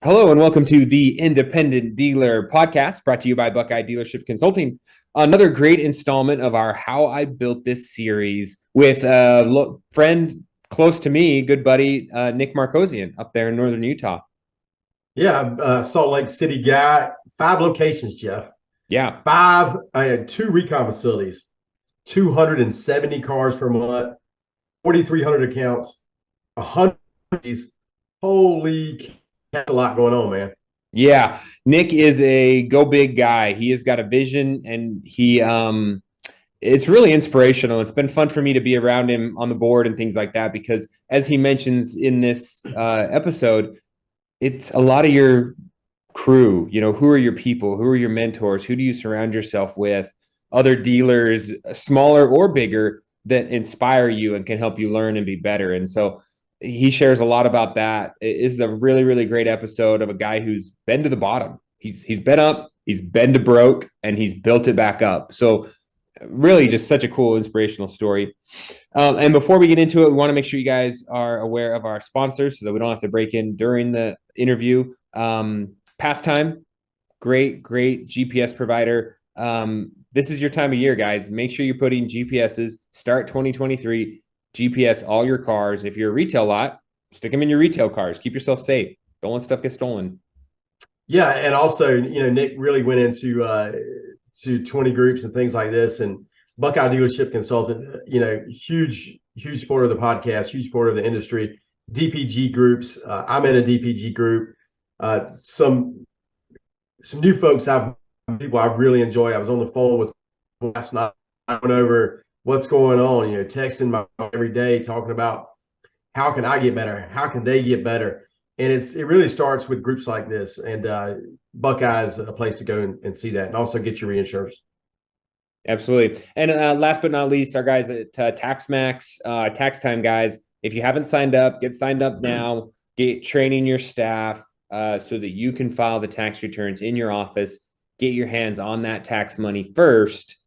Hello and welcome to the Independent Dealer Podcast, brought to you by Buckeye Dealership Consulting. Another great installment of our How I Built This series with a friend close to me, good buddy, Nick Markosian up there in Northern Utah. Yeah, Salt Lake City guy, 5 locations, Jeff. Yeah. I had 2 recon facilities, 270 cars per month, 4,300 accounts, 100. Holy, that's a lot going on, man. Yeah. Nick is a go big guy. He has got a vision and it's really inspirational. It's been fun for me to be around him on the board and things like that because as he mentions in this episode, it's a lot of your crew. Who are your people? Who are your mentors? Who do you surround yourself with? Other dealers, smaller or bigger, that inspire you and can help you learn and be better. And so he shares a lot about that. It is a really, really great episode of a guy who's been to the bottom. He's been up, he's been to broke, and he's built it back up. So really just such a cool, inspirational story. And before we get into it, we want to make sure you guys are aware of our sponsors so that we don't have to break in during the interview. Passtime, great GPS provider. This is your time of year, guys. Make sure you're putting GPSs. Start 2023. GPS all your cars. If you're a retail lot, stick them in your retail cars. Keep yourself safe. Don't let stuff get stolen. Yeah, and also, Nick really went into to 20 groups and things like this, and Buckeye Dealership Consultant, huge supporter of the podcast, huge supporter of the industry. DPG groups. I'm in a DPG group. Some new folks people I really enjoy. I was on the phone with last night. I went over what's going on, texting my every day, talking about how can I get better? How can they get better? And it really starts with groups like this. And Buckeye is a place to go and see that, and also get your reinsurance. Absolutely. And last but not least, our guys at TaxMax, Tax Time guys. If you haven't signed up, get signed up now. Get training your staff so that you can file the tax returns in your office. Get your hands on that tax money first,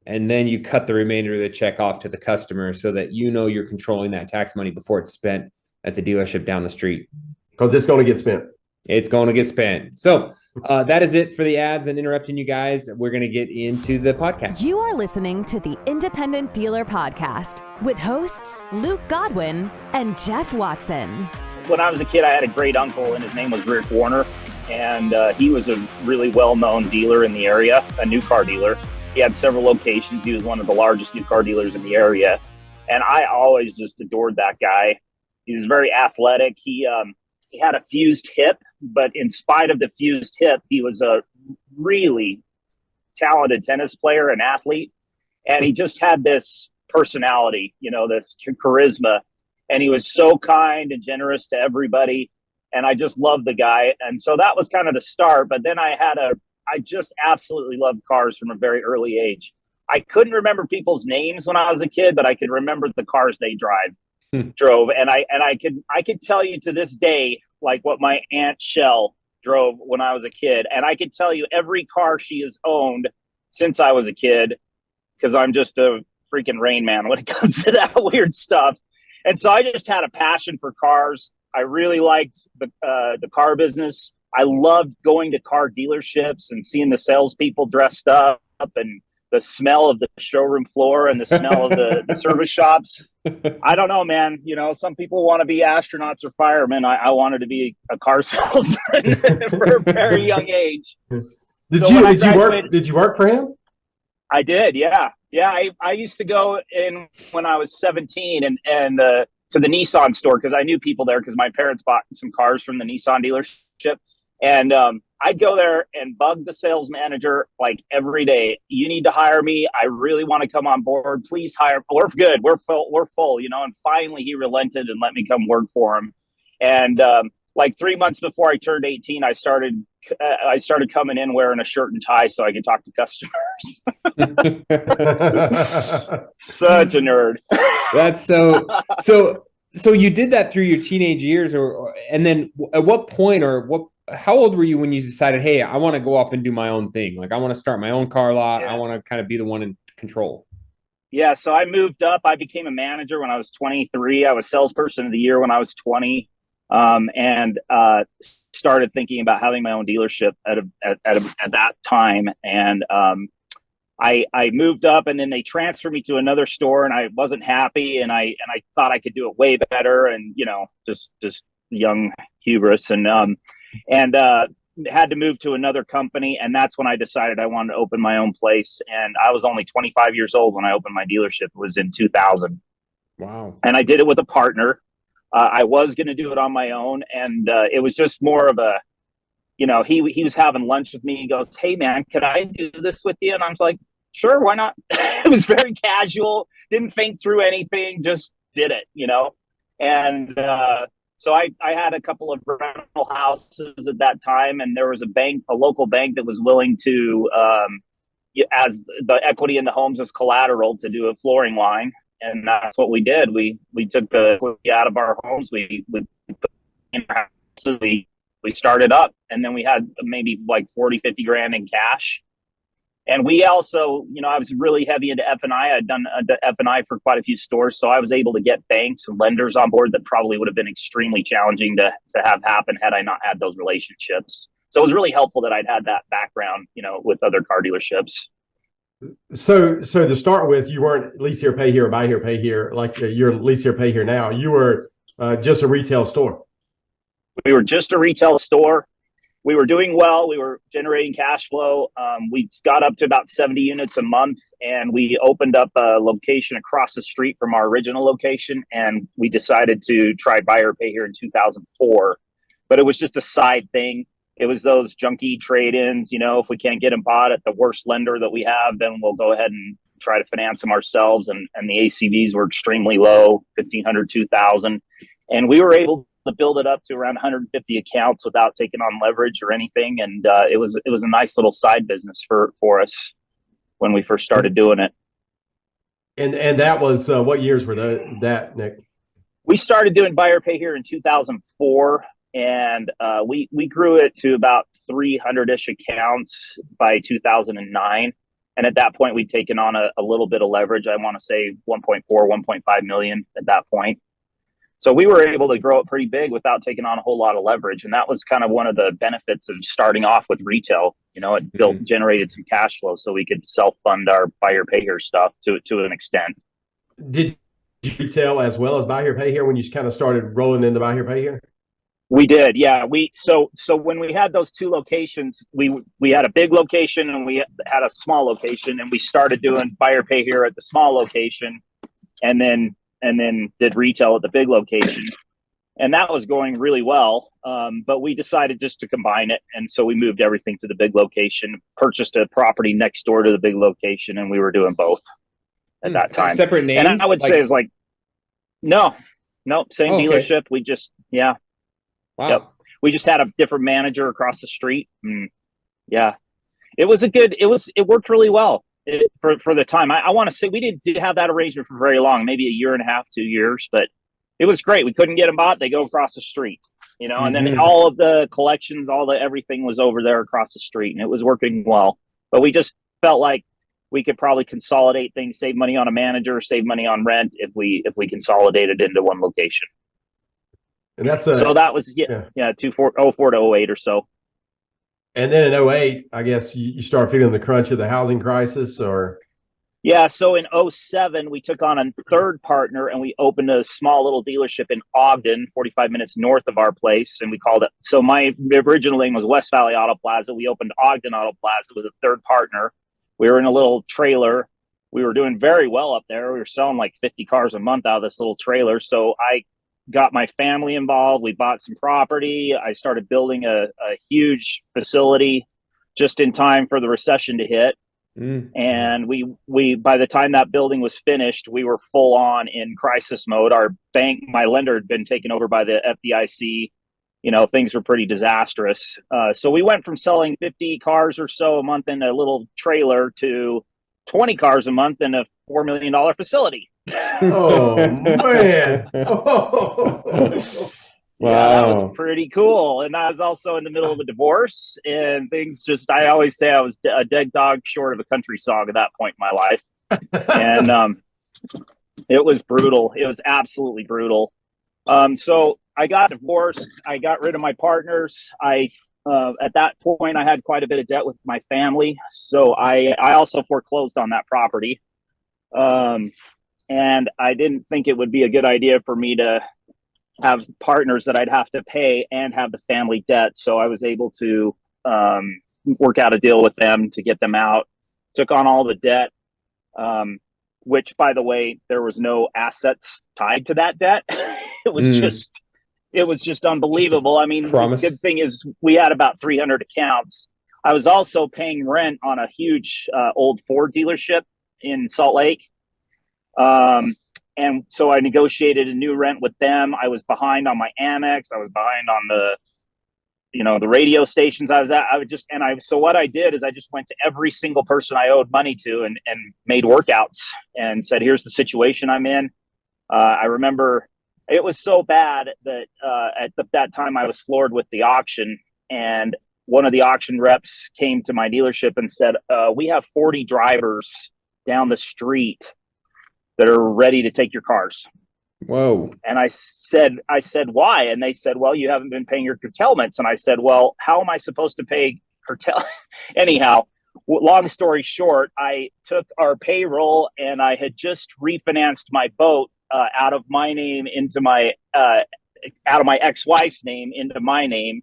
and then you cut the remainder of the check off to the customer so that you're controlling that tax money before it's spent at the dealership down the street. Because it's going to get spent. It's going to get spent. So that is it for the ads and interrupting you guys. We're going to get into the podcast. You are listening to the Independent Dealer Podcast with hosts Luke Godwin and Jeff Watson. When I was a kid, I had a great uncle, and his name was Rick Warner. And he was a really well-known dealer in the area, a new car dealer. He had several locations. He was one of the largest new car dealers in the area. And I always just adored that guy. He was very athletic. He had a fused hip, but in spite of the fused hip, he was a really talented tennis player and athlete. And he just had this personality, this charisma. And he was so kind and generous to everybody. And I just loved the guy. And so that was kind of the start. But then I just absolutely loved cars from a very early age. I couldn't remember people's names when I was a kid, but I could remember the cars they drove. And I could tell you to this day, like what my Aunt Shell drove when I was a kid. And I could tell you every car she has owned since I was a kid, because I'm just a freaking Rain Man when it comes to that weird stuff. And so I just had a passion for cars. I really liked the car business. I loved going to car dealerships and seeing the salespeople dressed up and the smell of the showroom floor and the smell of the service shops. I don't know, man. Some people want to be astronauts or firemen. I wanted to be a car salesman for a very young age. Did you work for him? I did, yeah. Yeah, I used to go in when I was 17 and to the Nissan store because I knew people there because my parents bought some cars from the Nissan dealership. And I'd go there and bug the sales manager like every day. You need to hire me. I really want to come on board. Please hire. We're good. We're full, And finally he relented and let me come work for him. And like 3 months before I turned 18, I started coming in wearing a shirt and tie so I could talk to customers. Such a nerd. That's so you did that through your teenage years and then at what point how old were you when you decided, hey, I want to go off and do my own thing? Like I want to start my own car lot. Yeah. I want to kind of be the one in control. Yeah. So I moved up. I became a manager when I was 23. I was salesperson of the year when I was 20. And started thinking about having my own dealership at that time. And I moved up, and then they transferred me to another store, and I wasn't happy, and I thought I could do it way better, and just young hubris, and had to move to another company, and that's when I decided I wanted to open my own place. And I was only 25 years old when I opened my dealership. It was in 2000. Wow. And I did it with a partner. I was going to do it on my own, and it was just more of a, he was having lunch with me. He goes, "Hey man, can I do this with you?" And I was like, "Sure, why not?" It was very casual, didn't think through anything, just did it, And so I had a couple of rental houses at that time, and there was a local bank that was willing to, as the equity in the homes as collateral, to do a flooring line. And that's what we did. We took the equity out of our homes. We started up, and then we had maybe like 40, 50 grand in cash. And we also, I was really heavy into F&I. I'd done F&I for quite a few stores. So I was able to get banks and lenders on board that probably would have been extremely challenging to have happen had I not had those relationships. So it was really helpful that I'd had that background, with other car dealerships. So to start with, you weren't lease here, pay here, buy here, pay here, like you're lease here, pay here now. You were just a retail store. We were just a retail store. We were doing well. We were generating cash flow. We got up to about 70 units a month, and we opened up a location across the street from our original location. And we decided to try buy or pay here in 2004, but it was just a side thing. It was those junky trade-ins. If we can't get them bought at the worst lender that we have, then we'll go ahead and try to finance them ourselves. And the ACVs were extremely low, 1,500, 2,000. And we were able to build it up to around 150 accounts without taking on leverage or anything. And it was a nice little side business for us when we first started doing it. And that was what years were that, Nick? We started doing buy or pay here in 2004. And we grew it to about 300-ish accounts by 2009. And at that point, we'd taken on a little bit of leverage. I want to say 1.4, 1.5 million at that point. So we were able to grow it pretty big without taking on a whole lot of leverage. And that was kind of one of the benefits of starting off with retail. It generated some cash flow so we could self-fund our buy or pay here stuff to an extent. Did you retail as well as buy here, pay here when you kind of started rolling into buy here, pay here? We did, yeah. So when we had those two locations, we had a big location and we had a small location, and we started doing buy or pay here at the small location, and then did retail at the big location, and that was going really well. But we decided just to combine it, and so we moved everything to the big location, purchased a property next door to the big location, and we were doing both at that time. Separate names? And I would say it's like, no, same dealership. We just, yeah. Wow. Yep. We just had a different manager across the street. And yeah, it worked really well for the time. I want to say we didn't have that arrangement for very long, maybe a year and a half, 2 years, but it was great. We couldn't get them bought. They go across the street, and then all of the collections, everything was over there across the street, and it was working well. But we just felt like we could probably consolidate things, save money on a manager, save money on rent if we consolidated into one location. And that's so that was 04 to 08 or so. And then in 08, I guess you start feeling the crunch of the housing crisis, or? Yeah. So in 07, we took on a third partner, and we opened a small little dealership in Ogden, 45 minutes north of our place. And we called it, so my original name was West Valley Auto Plaza. We opened Ogden Auto Plaza with a third partner. We were in a little trailer. We were doing very well up there. We were selling like 50 cars a month out of this little trailer. So I got my family involved. We bought some property. I started building a huge facility just in time for the recession to hit. And we by the time that building was finished, we were full on in crisis mode. Our bank, my lender, had been taken over by the FDIC. Things were pretty disastrous. So we went from selling 50 cars or so a month in a little trailer to 20 cars a month in a $4 million facility. Oh man. Wow. Yeah, that was pretty cool. And I was also in the middle of a divorce, and things I always say I was a dead dog short of a country song at that point in my life. And it was brutal. It was absolutely brutal. So I got divorced. I got rid of my partners. At that point, I had quite a bit of debt with my family. So I also foreclosed on that property. And I didn't think it would be a good idea for me to have partners that I'd have to pay and have the family debt. So I was able to work out a deal with them to get them out, took on all the debt, which, by the way, there was no assets tied to that debt. It was just unbelievable. I mean, the good thing is we had about 300 accounts. I was also paying rent on a huge old Ford dealership in Salt Lake. And so I negotiated a new rent with them. I was behind on my Amex. I was behind on the radio stations I was at. So what I did is I just went to every single person I owed money to and made workouts and said, here's the situation I'm in. I remember it was so bad that at that time I was floored with the auction, and one of the auction reps came to my dealership and said, we have 40 drivers down the street that are ready to take your cars. Whoa. And I said, why? And they said, well, you haven't been paying your curtailments. And I said, well, how am I supposed to pay curtail? Anyhow, long story short, I took our payroll and I had just refinanced my boat out of my name into out of my ex-wife's name into my name.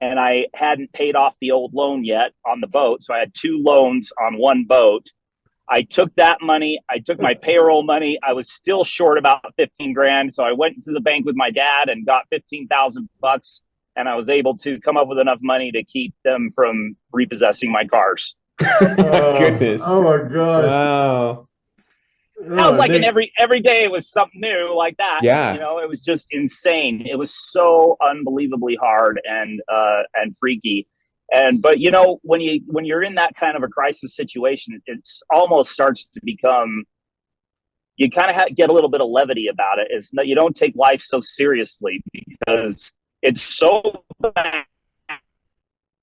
And I hadn't paid off the old loan yet on the boat. So I had two loans on one boat. I took that money. I took my payroll money. I was still short about 15 grand. So I went to the bank with my dad and got $15,000, and I was able to come up with enough money to keep them from repossessing my cars. Goodness. Oh my gosh. Wow. That was like every day it was something new like that. Yeah. It was just insane. It was so unbelievably hard and freaky. But when you're in that kind of a crisis situation, it's almost starts to become, you kind of get a little bit of levity about it. It's you don't take life so seriously because it's so bad.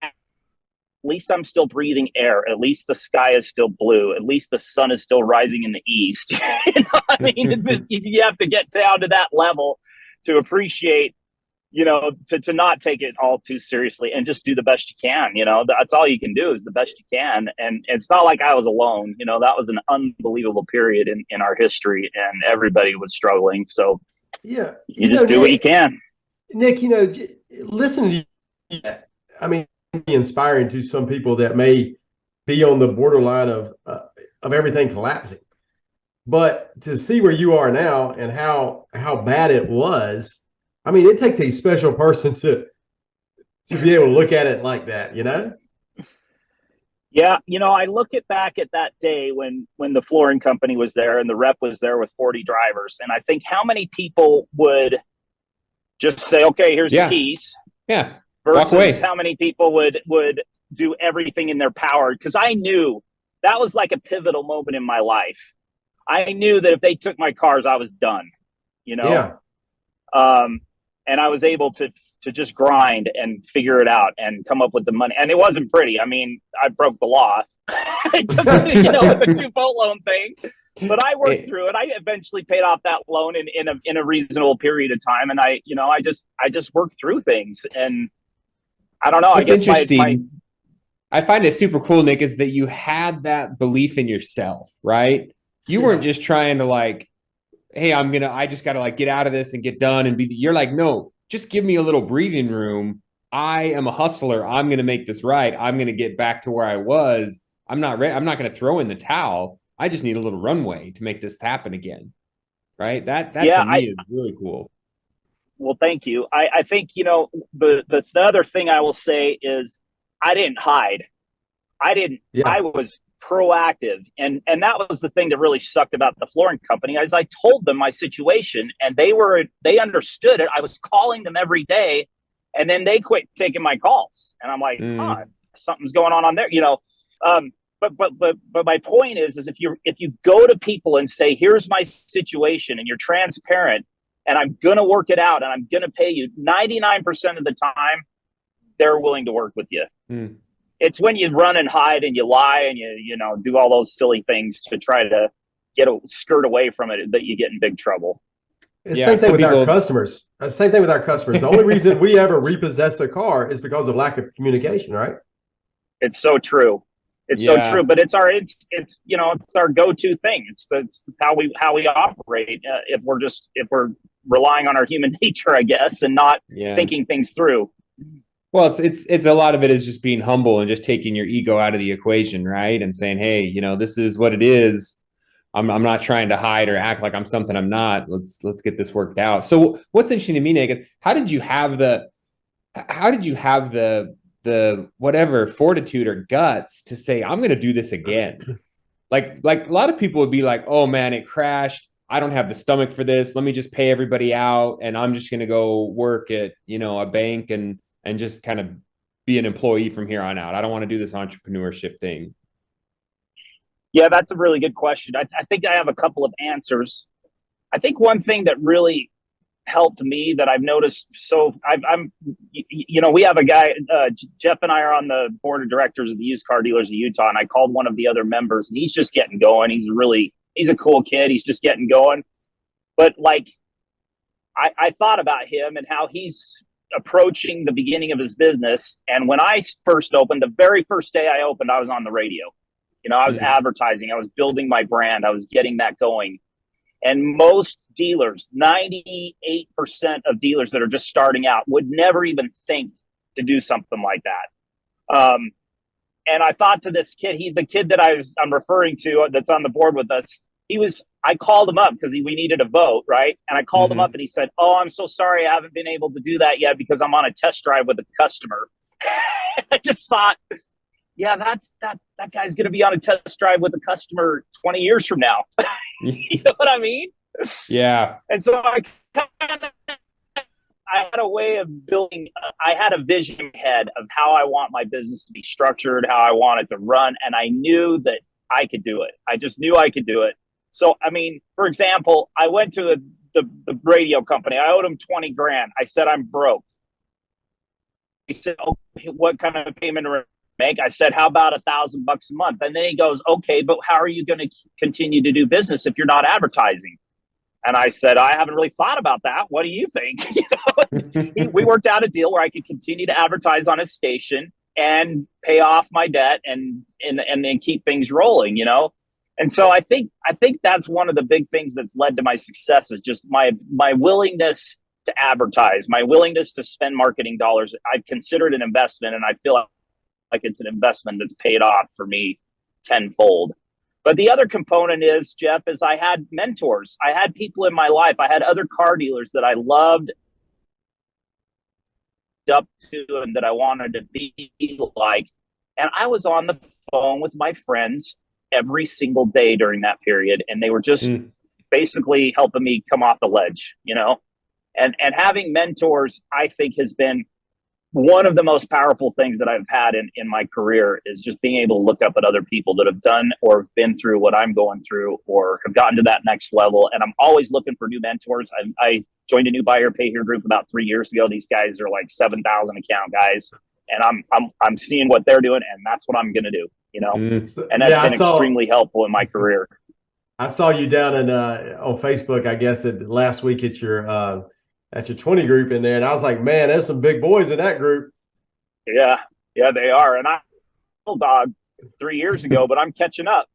At least I'm still breathing air. At least the sky is still blue. At least the sun is still rising in the east. I mean, you have to get down to that level to appreciate, to not take it all too seriously and just do the best you can. That's all you can do is the best you can. And it's not like I was alone. That was an unbelievable period in our history, and everybody was struggling. So yeah, you just do what you can. Nick, listen to you. I mean, inspiring to some people that may be on the borderline of everything collapsing. But to see where you are now and how bad it was, I mean, it takes a special person to be able to look at it like that, Yeah, I look back at that day when the flooring company was there and the rep was there with 40 drivers, and I think how many people would just say, "Okay, here's the keys." Yeah. Versus how many people would do everything in their power, because I knew that was like a pivotal moment in my life. I knew that if they took my cars, I was done. Yeah. And I was able to just grind and figure it out and come up with the money. And it wasn't pretty. I mean, I broke the law. With the 2-boat loan thing. But I worked through it. I eventually paid off that loan in a reasonable period of time. And I just worked through things. And I don't know. What's I guess interesting, I find it super cool, Nick, is that you had that belief in yourself, right? You weren't just trying to like, hey, I just got to like get out of this and get done and you're like, no, just give me a little breathing room. I am a hustler. I'm going to make this right. I'm going to get back to where I was. I'm not going to throw in the towel. I just need a little runway to make this happen again. Right. That to me is really cool. Well, thank you. I think, the other thing I will say is I didn't hide. I was proactive. And that was the thing that really sucked about the flooring company. As I told them my situation and they understood it. I was calling them every day, and then they quit taking my calls. And I'm like, something's going on there, But my point is if you go to people and say, here's my situation, and you're transparent, and I'm going to work it out, and I'm going to pay you 99% of the time, they're willing to work with you. It's when you run and hide and you lie and you do all those silly things to try to skirt away from it that you get in big trouble. It's the Yeah, same thing some with our people- customers. The same thing with our customers. The only reason we ever repossess a car is because of lack of communication, right? It's so true. It's so Yeah. true, but it's our go-to thing. It's how we operate. If we're relying on our human nature, I guess, and not Yeah. thinking things through. Well, it's a lot of it is just being humble and just taking your ego out of the equation, right? And saying, hey, this is what it is. I'm not trying to hide or act like I'm something I'm not. Let's get this worked out. So what's interesting to me, Nick, is how did you have the whatever fortitude or guts to say, I'm going to do this again? Like a lot of people would be like, oh man, it crashed. I don't have the stomach for this. Let me just pay everybody out. And I'm just going to go work at, a bank and just kind of be an employee from here on out. I don't want to do this entrepreneurship thing. Yeah, that's a really good question. I think I have a couple of answers. I think one thing that really helped me that I've noticed. So we have a guy, Jeff and I are on the board of directors of the used car dealers of Utah. And I called one of the other members and he's just getting going. He's a cool kid. He's just getting going. But I thought about him and how he's approaching the beginning of his business. And when I first opened, the very first day I opened, I was on the radio. I was advertising. I was building my brand. I was getting that going. And most dealers, 98% of dealers that are just starting out would never even think to do something like that. And I thought to this kid, the kid that I'm referring to that's on the board with us, I called him up because we needed a vote, right? And I called him up and he said, oh, I'm so sorry I haven't been able to do that yet because I'm on a test drive with a customer. I just thought, yeah, that guy's going to be on a test drive with a customer 20 years from now. You know what I mean? Yeah. And so I had a way of building. I had a vision in my head of how I want my business to be structured, how I want it to run. And I knew that I could do it. I just knew I could do it. So, I mean, for example, I went to the radio company. I owed him 20 grand. I said, I'm broke. He said, okay, what kind of payment make? I said, how about $1,000 a month? And then he goes, okay, but how are you going to continue to do business if you're not advertising? And I said, I haven't really thought about that. What do you think? We worked out a deal where I could continue to advertise on his station and pay off my debt and then keep things rolling, And so I think that's one of the big things that's led to my success is just my willingness to advertise, my willingness to spend marketing dollars. I've considered an investment, and I feel like it's an investment that's paid off for me tenfold. But the other component is, Jeff, is I had mentors. I had people in my life. I had other car dealers that I loved up to and that I wanted to be like. And I was on the phone with my friends every single day during that period. And they were just basically helping me come off the ledge, And having mentors, I think, has been one of the most powerful things that I've had in my career is just being able to look up at other people that have done or have been through what I'm going through or have gotten to that next level. And I'm always looking for new mentors. I joined a new buyer pay here group about 3 years ago. These guys are like 7,000 account guys, and I'm seeing what they're doing, and that's what I'm going to do, And that's been extremely helpful in my career. I saw you down on Facebook, I guess, last week at your 20 group in there. And I was like, man, there's some big boys in that group. Yeah, they are. And I dog 3 years ago, but I'm catching up.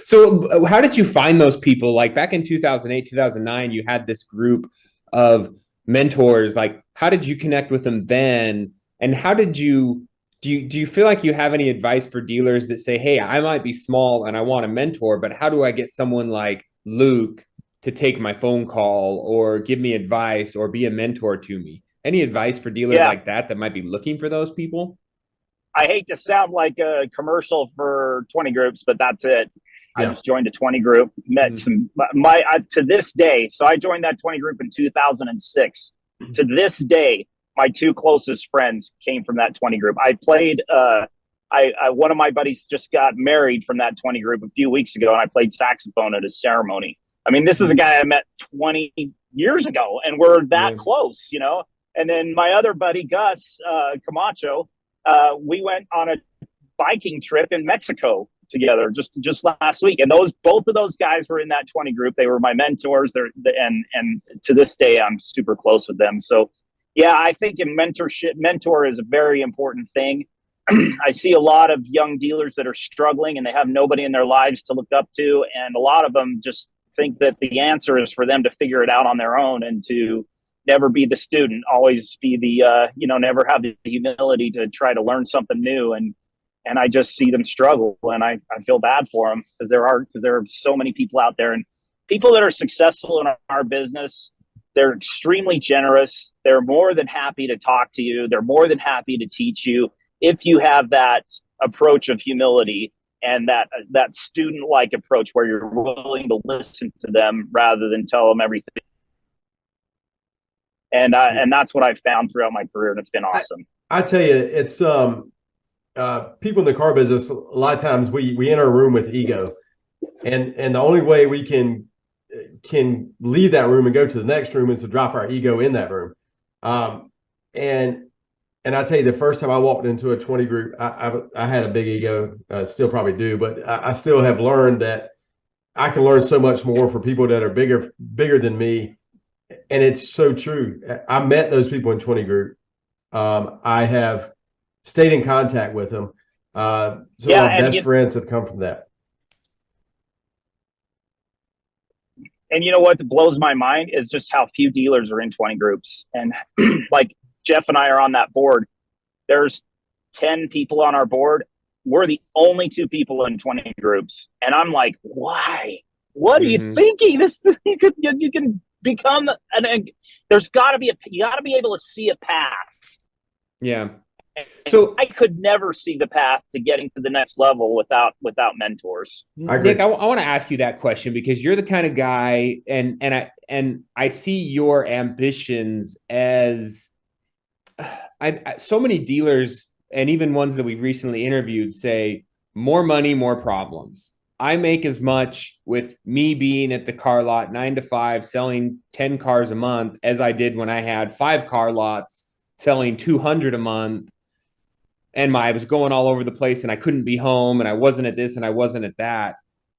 So how did you find those people? Like back in 2008, 2009, you had this group of mentors. Like, how did you connect with them then? And how did you, do you feel like you have any advice for dealers that say, hey, I might be small and I want a mentor, but how do I get someone like Luke to take my phone call or give me advice or be a mentor to me? Any advice for dealers like that might be looking for those people? I hate to sound like a commercial for 20 groups, but that's it. I just joined a 20 group, met to this day. So I joined that 20 group in 2006. To this day, my two closest friends came from that 20 group. I played, one of my buddies just got married from that 20 group a few weeks ago, and I played saxophone at his ceremony. I mean, this is a guy I met 20 years ago, and we're that close, And then my other buddy, Gus Camacho, we went on a biking trip in Mexico together just last week, and both of those guys were in that 20 group. They were my mentors. And to this day, I'm super close with them. So yeah, I think mentor is a very important thing. I see a lot of young dealers that are struggling and they have nobody in their lives to look up to, and a lot of them just think that the answer is for them to figure it out on their own and to never be the student, always be the never have the humility to try to learn something new. And I just see them struggle, and I feel bad for them because there are so many people out there, and people that are successful in our business. They're extremely generous. They're more than happy to talk to you. They're more than happy to teach you if you have that approach of humility and that student-like approach where you're willing to listen to them rather than tell them everything. And that's what I've found throughout my career, and it's been awesome. I tell you, it's people in the car business, a lot of times we enter a room with ego, and the only way we can leave that room and go to the next room is to drop our ego in that room. And I tell you, the first time I walked into a 20 group, I had a big ego, still probably do, but I still have learned that I can learn so much more for people that are bigger than me. And it's so true. I met those people in 20 group. I have stayed in contact with them. Some of my best friends have come from that. And you know what blows my mind is just how few dealers are in 20 groups. And like Jeff and I are on that board. There's 10 people on our board. We're the only 2 people in 20 groups. And I'm like, why? What are you thinking? You can become there's got to be you got to be able to see a path. Yeah. So I could never see the path to getting to the next level without mentors. Nick, I want to ask you that question because you're the kind of guy, and I see your ambitions as so many dealers, and even ones that we've recently interviewed, say more money, more problems. I make as much with me being at the car lot 9 to 5, selling 10 cars a month as I did when I had 5 car lots selling 200 a month. And I was going all over the place and I couldn't be home and I wasn't at this and I wasn't at that.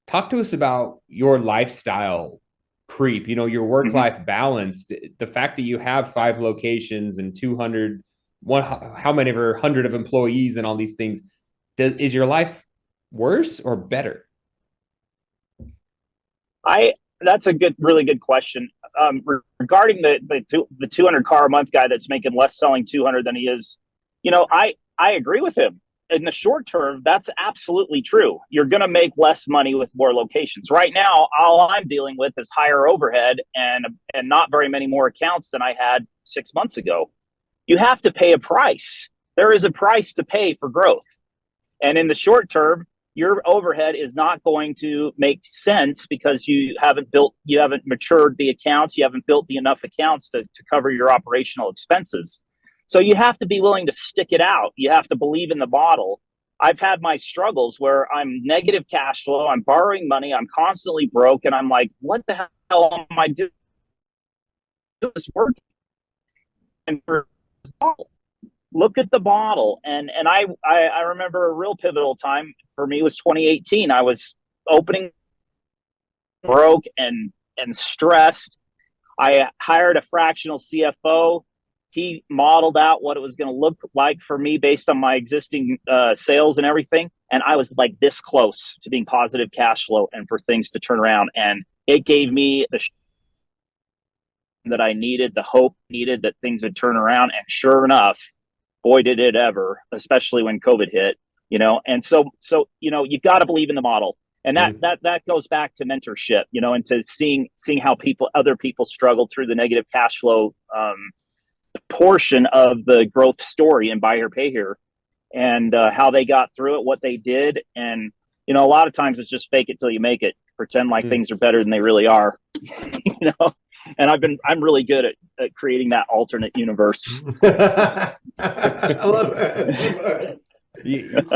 Talk to us about your lifestyle creep, your work-life balance, the fact that you have 5 locations and 200, how many ever 100 of employees and all these things. Is your life worse or better? That's a really good question. Regarding the 200 car a month guy that's making less selling 200 than he is, I agree with him. In the short term, that's absolutely true. You're going to make less money with more locations. Right now, all I'm dealing with is higher overhead and not very many more accounts than I had 6 months ago. You have to pay a price. There is a price to pay for growth. And in the short term, your overhead is not going to make sense because you haven't matured the accounts, you haven't built enough accounts to cover your operational expenses. So you have to be willing to stick it out. You have to believe in the model. I've had my struggles where I'm negative cash flow, I'm borrowing money, I'm constantly broke, and I'm like, what the hell am I doing? This working. And look at the model. And I remember a real pivotal time for me was 2018. I was opening broke and stressed. I hired a fractional CFO. He modeled out what it was going to look like for me based on my existing sales and everything. And I was like this close to being positive cash flow and for things to turn around. And it gave me the that I needed, the hope needed that things would turn around. And sure enough, boy, did it ever, especially when COVID hit, And so you got to believe in the model. And that goes back to mentorship, and to seeing how other people struggle through the negative cash flow portion of the growth story and buy here, pay here, and how they got through it, what they did. And, a lot of times it's just fake it till you make it, pretend like things are better than they really are, and I'm really good at creating that alternate universe. I love that.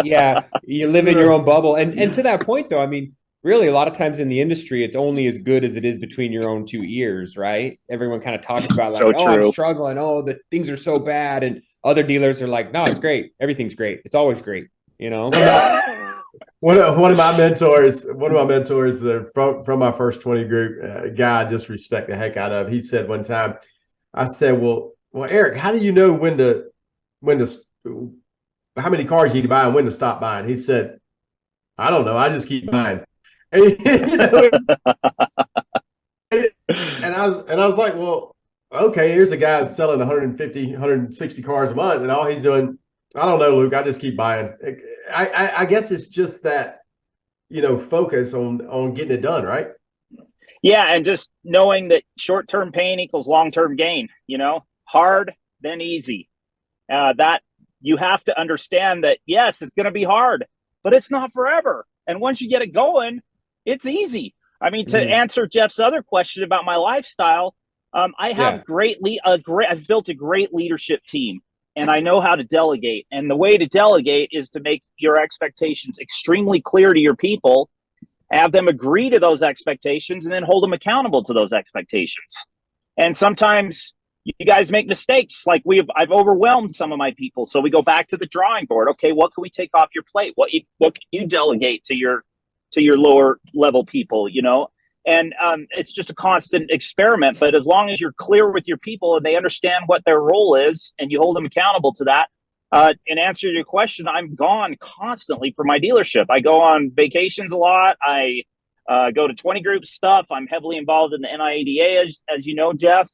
Yeah. You live in your own bubble. And to that point though, I mean, really, a lot of times in the industry, it's only as good as it is between your own 2 ears, right? Everyone kind of talks about like, I'm struggling. Oh, the things are so bad. And other dealers are like, no, it's great. Everything's great. It's always great, One of my mentors, from my first 20 group, guy I just respect the heck out of. He said one time, I said, well, Eric, how do you know how many cars you need to buy and when to stop buying? He said, I don't know. I just keep buying. And, I was like, well, okay, here's a guy that's selling 150, 160 cars a month, and all he's doing, I don't know, Luke, I just keep buying. I guess it's just that, focus on getting it done, right? Yeah, and just knowing that short-term pain equals long-term gain, hard, then easy. That you have to understand that, yes, it's going to be hard, but it's not forever. And once you get it going, it's easy. I mean, to answer Jeff's other question about my lifestyle, I have I've built a great leadership team, and I know how to delegate. And the way to delegate is to make your expectations extremely clear to your people, have them agree to those expectations, and then hold them accountable to those expectations. And sometimes you guys make mistakes. Like I've overwhelmed some of my people. So we go back to the drawing board. Okay, what can we take off your plate? What can you delegate to your lower level people, And it's just a constant experiment. But as long as you're clear with your people and they understand what their role is and you hold them accountable to that, in answer to your question, I'm gone constantly for my dealership. I go on vacations a lot. I go to 20 group stuff. I'm heavily involved in the NIADA, as you know, Jeff.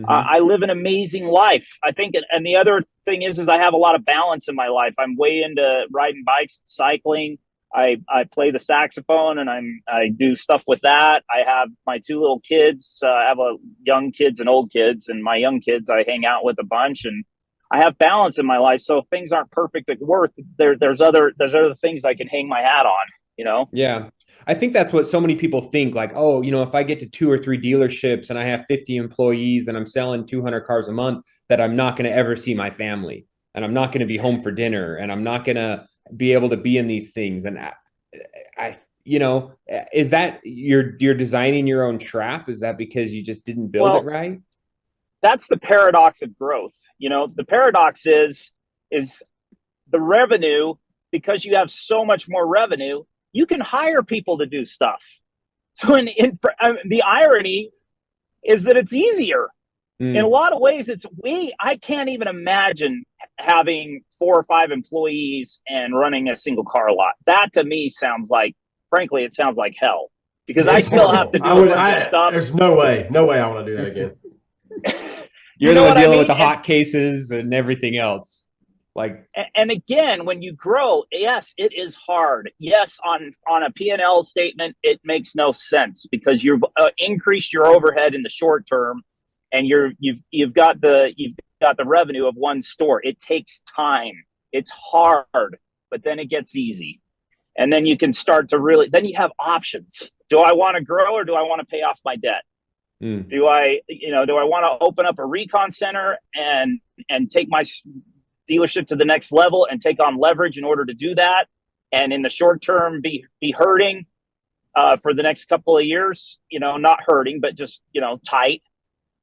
I live an amazing life, I think. And the other thing is I have a lot of balance in my life. I'm way into riding bikes, cycling. I play the saxophone, and I do stuff with that. I have my two little kids. I have young kids and old kids, and my young kids I hang out with a bunch, and I have balance in my life. So if things aren't perfect at work, there's other things I can hang my hat on, Yeah. I think that's what so many people think, like, oh, if I get to 2 or 3 dealerships and I have 50 employees and I'm selling 200 cars a month, that I'm not going to ever see my family, and I'm not going to be home for dinner, and I'm not going to be able to be in these things. And I is that you're designing your own trap? Is that because you just didn't build it right? That's the paradox of growth. The paradox is the revenue, because you have so much more revenue, you can hire people to do stuff. So the irony is that it's easier. In a lot of ways, I can't even imagine having 4 or 5 employees and running a single car lot. That to me sounds like hell, because I still have to do a bunch of stuff. There's no way I want to do that again. You're the one dealing with the hot cases and everything else. And again, when you grow, yes, it is hard. Yes, on a P&L statement, it makes no sense because you've increased your overhead in the short term, and you've got the revenue of one store. It takes time. It's hard, but then it gets easy, and then you can start to then you have options. Do I want to grow, or do I want to pay off my debt? Do I want to open up a recon center and take my dealership to the next level and take on leverage in order to do that, and in the short term be hurting for the next couple of years, not hurting, but just tight?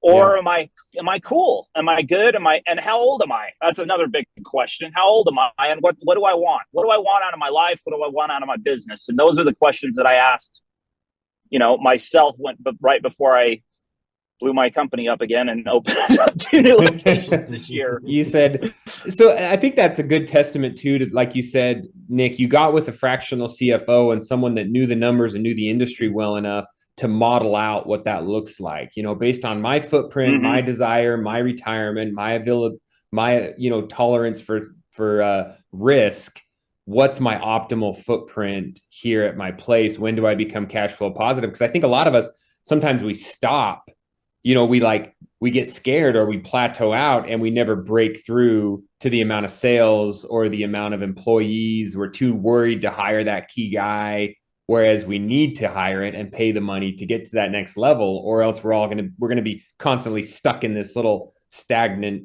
Or am I cool? Am I good? And how old am I? That's another big question. How old am I, and what do I want? What do I want out of my life? What do I want out of my business? And those are the questions that I asked myself right before I blew my company up again and opened up 2 new locations this year. You said, so I think that's a good testament too, to, like you said, Nick, you got with a fractional CFO and someone that knew the numbers and knew the industry well enough to model out what that looks like, based on my footprint, my desire, my retirement, my tolerance for risk. What's my optimal footprint here at my place? When do I become cash flow positive? Because I think a lot of us, sometimes we stop, we get scared or we plateau out and we never break through to the amount of sales or the amount of employees. We're too worried to hire that key guy, whereas we need to hire it and pay the money to get to that next level, or else we're going to be constantly stuck in this little stagnant,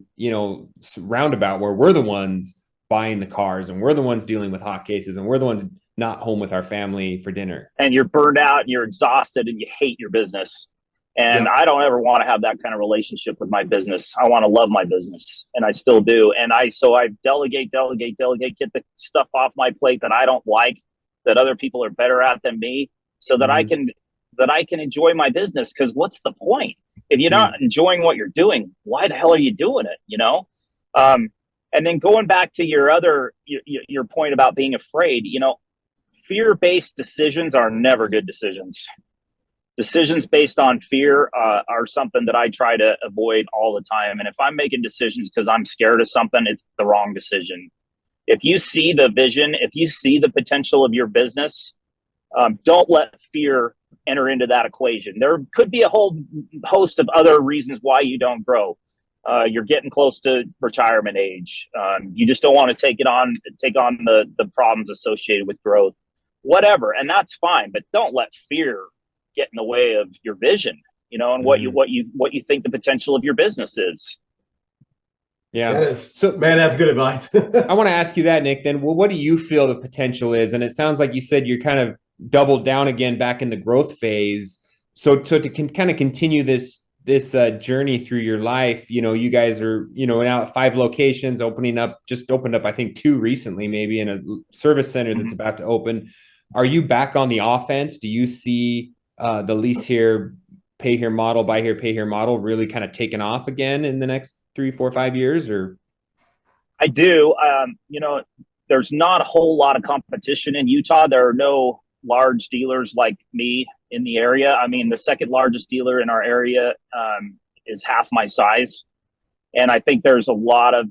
roundabout where we're the ones buying the cars and we're the ones dealing with hot cases and we're the ones not home with our family for dinner. And you're burned out and you're exhausted and you hate your business. And I don't ever want to have that kind of relationship with my business. I want to love my business, and I still do. And I delegate, get the stuff off my plate that I don't like, that other people are better at than me, so that I can enjoy my business. Because what's the point if you're not enjoying what you're doing? Why the hell are you doing it? And then going back to your point about being afraid, fear-based decisions are never good decisions. Decisions based on fear are something that I try to avoid all the time. And if I'm making decisions because I'm scared of something, it's the wrong decision. If you see the vision, if you see the potential of your business, don't let fear enter into that equation. There could be a whole host of other reasons why you don't grow. You're getting close to retirement age. You just don't want to take on the problems associated with growth, whatever. And that's fine, but don't let fear get in the way of your vision, and what you think the potential of your business is. Yeah. Man, that's good advice. I want to ask you that, Nick, then, well, what do you feel the potential is? And it sounds like you said you're kind of doubled down again back in the growth phase. So to kind of continue this journey through your life, you guys are, now at 5 locations, just opened up, I think 2 recently, maybe, in a service center that's about to open. Are you back on the offense? Do you see the lease here, pay here model, buy here, pay here model really kind of taking off again in the next 3, 4, 5 years? Or I do. There's not a whole lot of competition in Utah. There are no large dealers like me in the area. I mean, the second largest dealer in our area is half my size. And I think there's a lot of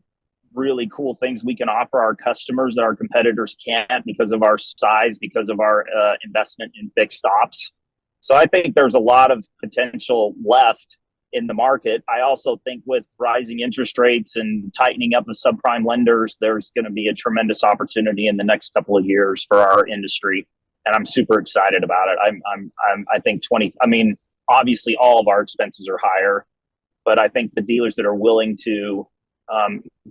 really cool things we can offer our customers that our competitors can't, because of our size, because of our investment in fixed ops. So I think there's a lot of potential left in the market. I also think with rising interest rates and tightening up of subprime lenders, there's going to be a tremendous opportunity in the next couple of years for our industry. And I'm super excited about it. I think obviously all of our expenses are higher, but I think the dealers that are willing to,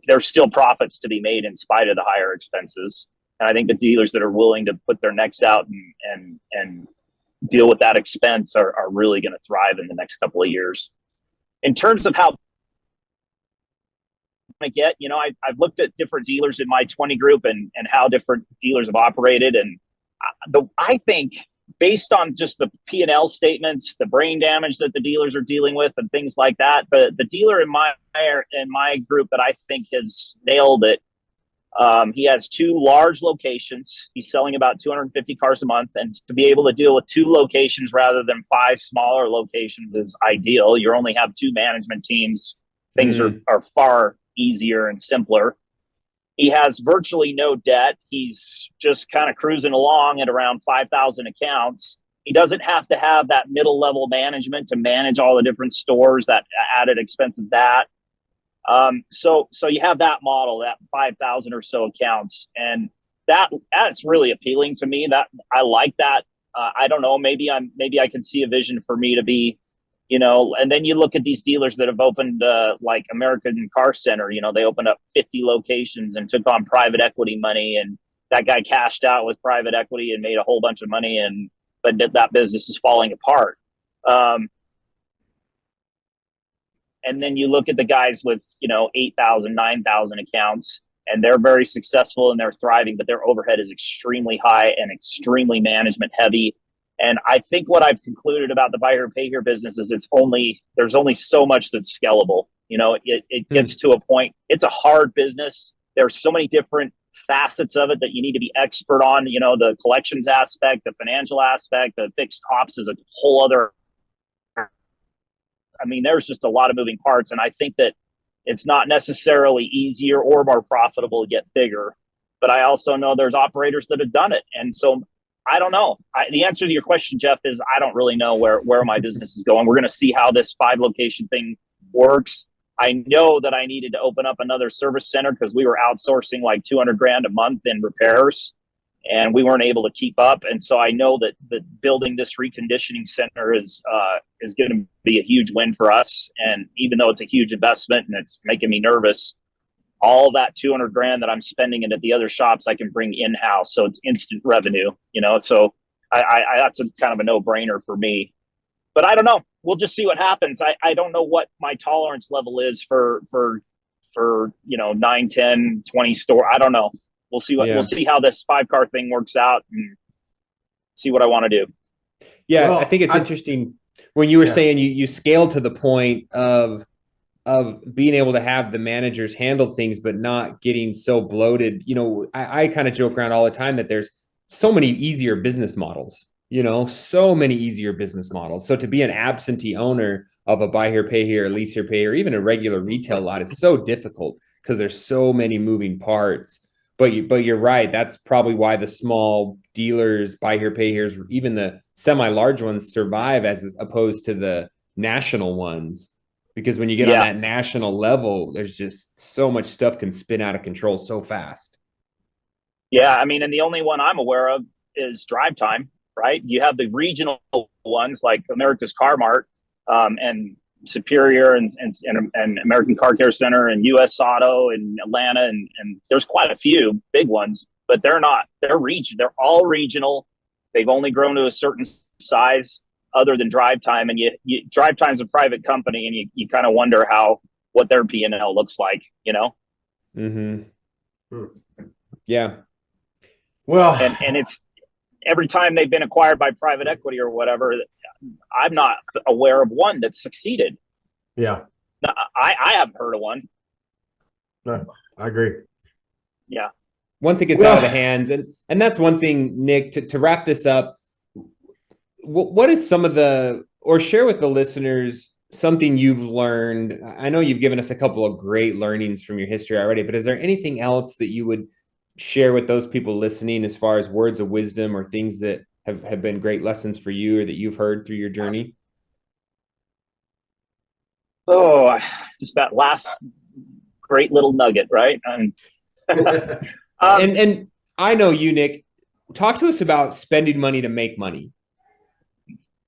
there's still profits to be made in spite of the higher expenses. And I think the dealers that are willing to put their necks out and deal with that expense are really going to thrive in the next couple of years. In terms of how I get, I've looked at different dealers in my 20 group and how different dealers have operated. And I think based on just the P&L statements, the brain damage that the dealers are dealing with and things like that, the dealer in my group that I think has nailed it, he has 2 large locations. He's selling about 250 cars a month, and to be able to deal with 2 locations rather than 5 smaller locations is ideal. You only have 2 management teams. Things are far easier and simpler. He has virtually no debt. He's just kind of cruising along at around 5,000 accounts. He doesn't have to have that middle level management to manage all the different stores, that added expense of that. So you have that model, that 5,000 or so accounts, and that's really appealing to me. That I like that. I don't know, maybe I can see a vision for me to be, and then you look at these dealers that have opened, like American Car Center, they opened up 50 locations and took on private equity money, and that guy cashed out with private equity and made a whole bunch of money, but that business is falling apart. And then you look at the guys with, 8,000, 9,000 accounts, and they're very successful and they're thriving, but their overhead is extremely high and extremely management heavy. And I think what I've concluded about the buy here, pay here business is there's only so much that's scalable. It gets to a point, it's a hard business. There's so many different facets of it that you need to be expert on, the collections aspect, the financial aspect, the fixed ops is a whole other. There's just a lot of moving parts. And I think that it's not necessarily easier or more profitable to get bigger, but I also know there's operators that have done it. And so I don't know. The answer to your question, Jeff, is I don't really know where my business is going. We're going to see how this 5 location thing works. I know that I needed to open up another service center because we were outsourcing like $200,000 a month in repairs, and we weren't able to keep up. And so I know that building this reconditioning center is going to be a huge win for us. And even though it's a huge investment and it's making me nervous, all that $200,000 that I'm spending it at the other shops, I can bring in-house. So it's instant revenue, so I that's a kind of a no-brainer for me. But I don't know. We'll just see what happens. I don't know what my tolerance level is for 9, 10, 20 store. I don't know. We'll see how this 5-car thing works out. And see what I want to do. Yeah, Well, I think it's interesting when you were Yeah. saying you scaled to the point of being able to have the managers handle things, but not getting so bloated. I kind of joke around all the time that there's so many easier business models, so many easier business models. So to be an absentee owner of a buy here, pay here, lease here, pay here, even a regular retail lot is so difficult because there's so many moving parts. But you're right. That's probably why the small dealers, buy here, pay here's, even the semi-large ones survive as opposed to the national ones. Because when you get on that national level, there's just so much stuff can spin out of control so fast. Yeah, I mean, and the only one I'm aware of is Drive Time, right? You have the regional ones like America's Car Mart, and Superior and American Car Care Center and US Auto in Atlanta, and there's quite a few big ones, but they're they're all regional. They've only grown to a certain size other than Drive Time, and you Drive Time's a private company, and you kind of wonder what their P&L looks like, Yeah. Well, and it's every time they've been acquired by private equity or whatever, I'm not aware of one that's succeeded. Yeah. I haven't heard of one. No, I agree. Yeah. Once it gets out of the hands, and that's one thing, Nick, to wrap this up, what is some of or share with the listeners something you've learned? I know you've given us a couple of great learnings from your history already, but is there anything else that you would share with those people listening as far as words of wisdom or things that have been great lessons for you or that you've heard through your journey? Oh, just that last great little nugget, right? And I know you, Nick. Talk to us about spending money to make money.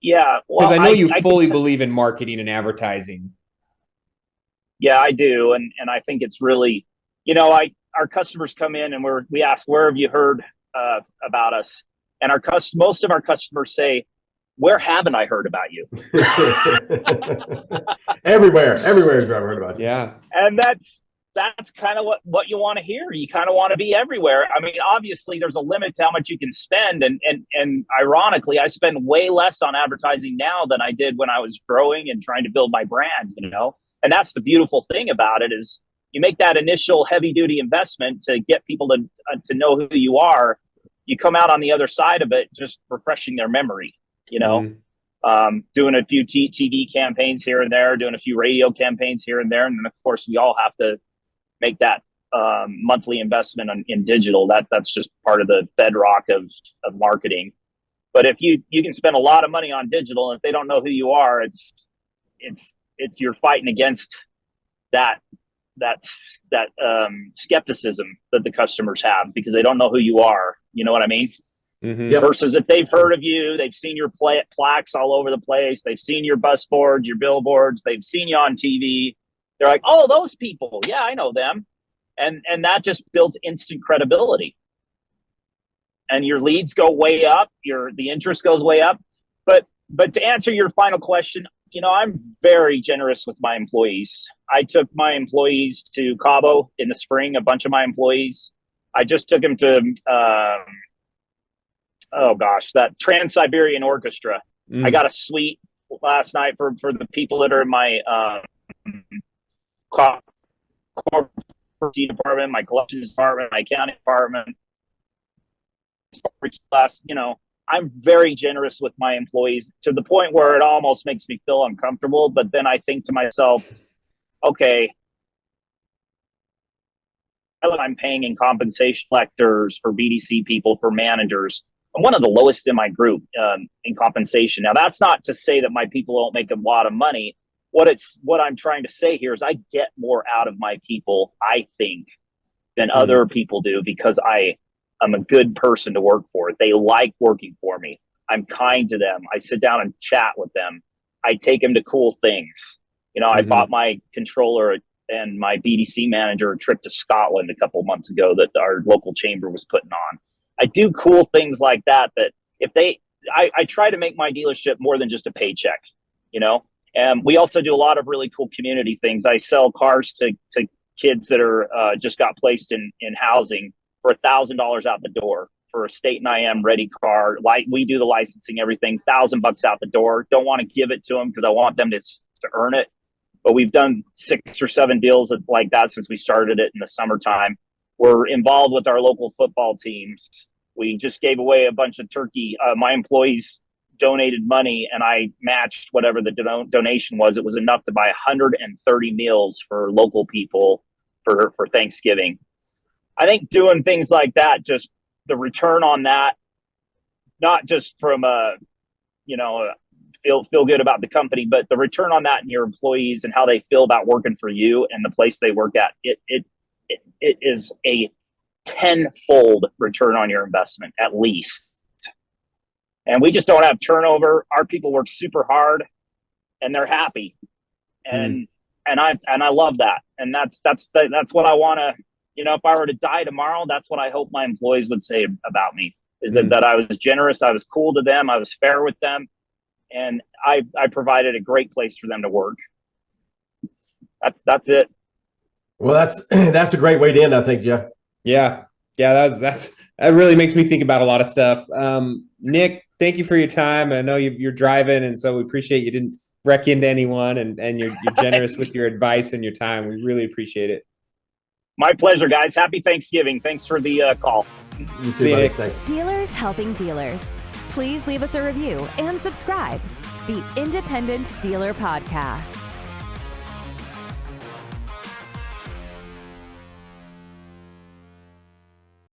Yeah, well, because I know you fully believe in marketing and advertising. Yeah, I do, and I think it's really, our customers come in and we ask, where have you heard about us? And most of our customers say, where haven't I heard about you? Everywhere is where I've heard about you. Yeah, and that's kind of what you want to hear. You kind of want to be everywhere. I mean, obviously, there's a limit to how much you can spend, and ironically, I spend way less on advertising now than I did when I was growing and trying to build my brand. And that's the beautiful thing about it is you make that initial heavy duty investment to get people to know who you are. You come out on the other side of it just refreshing their memory. Doing a few TV campaigns here and there, doing a few radio campaigns here and there, and then of course we all have to make that monthly investment in digital. That's just part of the bedrock of marketing. But if you can spend a lot of money on digital, and if they don't know who you are, it's you're fighting against that skepticism that the customers have because they don't know who you are. You know what I mean? Mm-hmm. Yep. Versus if they've heard of you, they've seen your plaques all over the place, they've seen your bus boards, your billboards, they've seen you on TV. They're like, oh, those people. Yeah, I know them. And that just builds instant credibility. And your leads go way up, the interest goes way up. But to answer your final question, I'm very generous with my employees. I took my employees to Cabo in the spring, a bunch of my employees. I just took them to that Trans-Siberian Orchestra. I got a suite last night for the people that are in my corporate department, my collections department, my accounting department. I'm very generous with my employees to the point where it almost makes me feel uncomfortable. But then I think to myself, okay, I'm paying in compensation collectors for BDC people, for managers. I'm one of the lowest in my group in compensation. Now, that's not to say that my people don't make a lot of money. What I'm trying to say here is I get more out of my people, I think, than other people do because I'm a good person to work for. They like working for me. I'm kind to them. I sit down and chat with them. I take them to cool things. I bought my controller and my BDC manager a trip to Scotland a couple months ago that our local chamber was putting on. I do cool things like that I try to make my dealership more than just a paycheck, And we also do a lot of really cool community things. I sell cars to kids that are just got placed in housing for $1,000 out the door. for a state and IM ready car. Like, we do the licensing, everything, $1,000 out the door. Don't want to give it to them because I want them to earn it. But we've done 6 or 7 deals like that since we started it in the summertime. We're involved with our local football teams. We just gave away a bunch of turkey. My employees donated money, and I matched whatever the donation was. It was enough to buy 130 meals for local people for Thanksgiving. I think doing things like that, just the return on that, not just from feel good about the company, but the return on that and your employees and how they feel about working for you and the place they work at, it is a 10-fold return on your investment, at least. And we just don't have turnover. Our people work super hard and they're happy. And I love that. And that's what I want to, if I were to die tomorrow, that's what I hope my employees would say about me, is that I was generous. I was cool to them. I was fair with them. And I provided a great place for them to work. That's it. Well, that's a great way to end, I think, Jeff. Yeah. That really makes me think about a lot of stuff. Nick, thank you for your time. I know you're driving, and so we appreciate you didn't wreck into anyone, and you're generous with your advice and your time. We really appreciate it. My pleasure, guys. Happy Thanksgiving. Thanks for the call. You too, buddy. Thanks. Dealers helping dealers. Please leave us a review and subscribe. The Independent Dealer Podcast.